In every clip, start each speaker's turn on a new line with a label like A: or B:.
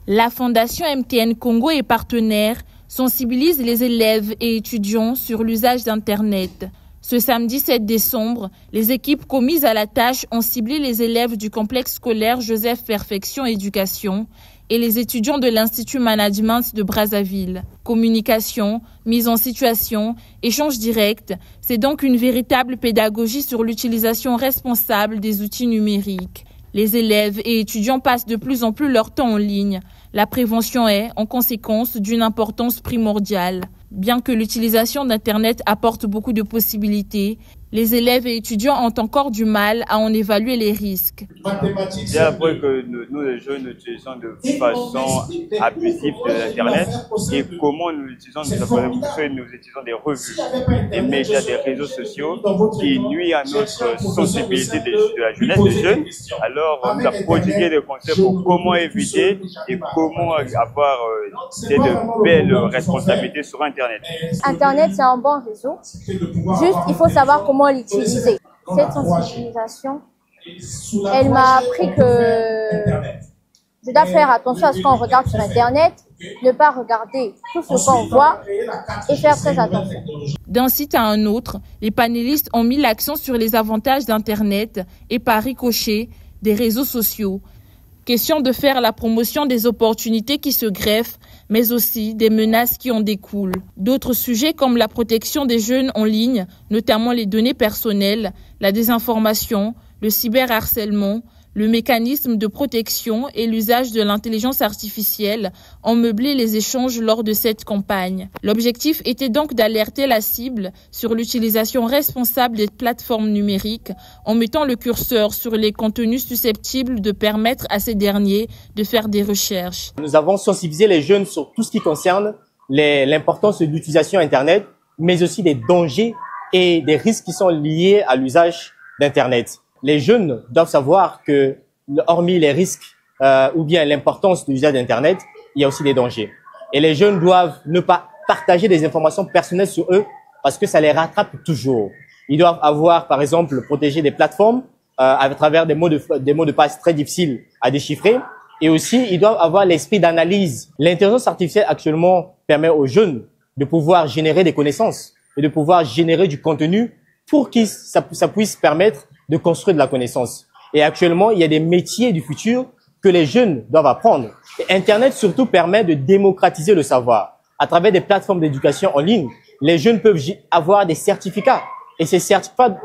A: La Fondation MTN Congo et partenaires sensibilisent les élèves et étudiants sur l'usage d'Internet. Ce samedi 7 décembre, les équipes commises à la tâche ont ciblé les élèves du complexe scolaire Joseph Perfection Éducation et les étudiants de l'Institut Management de Brazzaville. Communication, mise en situation, échange direct, c'est donc une véritable pédagogie sur l'utilisation responsable des outils numériques. Les élèves et étudiants passent de plus en plus leur temps en ligne. La prévention est, en conséquence, d'une importance primordiale. Bien que l'utilisation d'Internet apporte beaucoup de possibilités, les élèves et étudiants ont encore du mal à en évaluer les risques.
B: J'ai appris que nous, les jeunes, utilisons de façon abusive de l'Internet et comment nous l'utilisons. Nous utilisons des revues, des médias, des réseaux sociaux qui nuisent à notre sensibilité de la jeunesse, des jeunes. Alors, on nous a prodigué des conseils pour comment éviter et comment avoir de belles responsabilités sur Internet.
C: Internet, c'est un bon réseau. Juste, il faut savoir comment l'utiliser. Cette sensibilisation, elle m'a appris que je dois faire attention à ce qu'on regarde sur Internet, ne pas regarder tout ce qu'on voit et faire très attention.
A: D'un site à un autre, les panélistes ont mis l'accent sur les avantages d'Internet et par ricochet des réseaux sociaux. Question de faire la promotion des opportunités qui se greffent, mais aussi des menaces qui en découlent. D'autres sujets comme la protection des jeunes en ligne, notamment les données personnelles, la désinformation, le cyberharcèlement, le mécanisme de protection et l'usage de l'intelligence artificielle ont meublé les échanges lors de cette campagne. L'objectif était donc d'alerter la cible sur l'utilisation responsable des plateformes numériques en mettant le curseur sur les contenus susceptibles de permettre à ces derniers de faire des recherches.
D: Nous avons sensibilisé les jeunes sur tout ce qui concerne l'importance de l'utilisation Internet, mais aussi des dangers et des risques qui sont liés à l'usage d'Internet. Les jeunes doivent savoir que, hormis les risques ou bien l'importance de l'usage d'Internet, il y a aussi des dangers. Et les jeunes doivent ne pas partager des informations personnelles sur eux parce que ça les rattrape toujours. Ils doivent avoir, par exemple, protégé des plateformes à travers des mots de passe très difficiles à déchiffrer. Et aussi, ils doivent avoir l'esprit d'analyse. L'intelligence artificielle actuellement permet aux jeunes de pouvoir générer des connaissances et de pouvoir générer du contenu pour que ça puisse permettre de construire de la connaissance. Et actuellement, il y a des métiers du futur que les jeunes doivent apprendre. Et Internet surtout permet de démocratiser le savoir. À travers des plateformes d'éducation en ligne, les jeunes peuvent avoir des certificats. Et ces certificats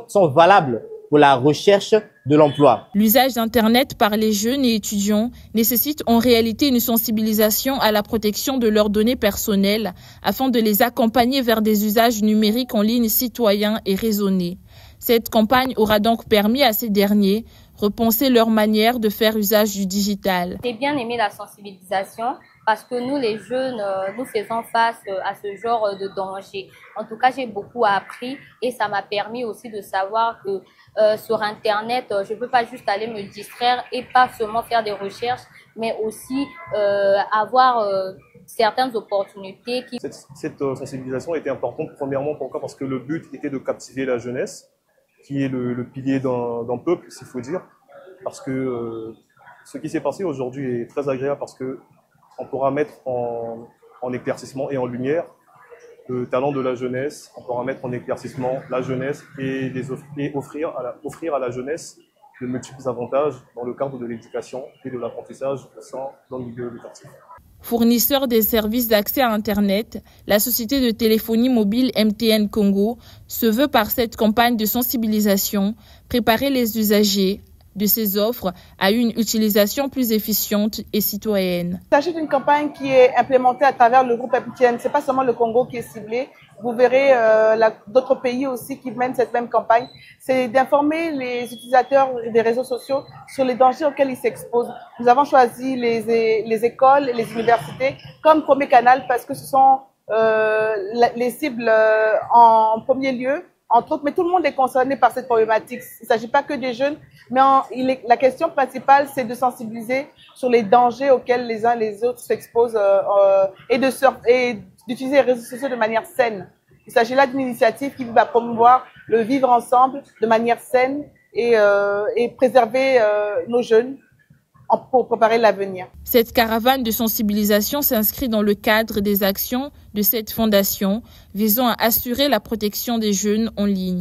D: sont valables pour la recherche de l'emploi.
A: L'usage d'Internet par les jeunes et étudiants nécessite en réalité une sensibilisation à la protection de leurs données personnelles afin de les accompagner vers des usages numériques en ligne citoyens et raisonnés. Cette campagne aura donc permis à ces derniers repenser leur manière de faire usage du digital.
C: J'ai bien aimé la sensibilisation parce que nous, les jeunes, nous faisons face à ce genre de danger. En tout cas, j'ai beaucoup appris et ça m'a permis aussi de savoir que sur Internet, je ne peux pas juste aller me distraire et pas seulement faire des recherches, mais aussi avoir certaines opportunités.
E: Cette sensibilisation était importante, premièrement, pourquoi? Parce que le but était de captiver la jeunesse, qui est le pilier d'un peuple, s'il faut dire. Parce que ce qui s'est passé aujourd'hui est très agréable parce que on pourra mettre en éclaircissement et en lumière le talent de la jeunesse, on pourra mettre en éclaircissement la jeunesse et offrir à la jeunesse de multiples avantages dans le cadre de l'éducation et de l'apprentissage dans le milieu éducatif.
A: Fournisseur des services d'accès à Internet, la société de téléphonie mobile MTN Congo se veut par cette campagne de sensibilisation préparer les usagers de ces offres à une utilisation plus efficiente et citoyenne.
F: Il s'agit d'une campagne qui est implémentée à travers le groupe MTN. Ce n'est pas seulement le Congo qui est ciblé. Vous verrez d'autres pays aussi qui mènent cette même campagne. C'est d'informer les utilisateurs des réseaux sociaux sur les dangers auxquels ils s'exposent. Nous avons choisi les écoles et les universités comme premier canal parce que ce sont les cibles en premier lieu. Entre autres, mais tout le monde est concerné par cette problématique. Il ne s'agit pas que des jeunes, mais la question principale, c'est de sensibiliser sur les dangers auxquels les uns et les autres s'exposent et d'utiliser les réseaux sociaux de manière saine. Il s'agit là d'une initiative qui va promouvoir le vivre ensemble de manière saine et préserver nos jeunes pour préparer l'avenir.
A: Cette caravane de sensibilisation s'inscrit dans le cadre des actions de cette fondation visant à assurer la protection des jeunes en ligne.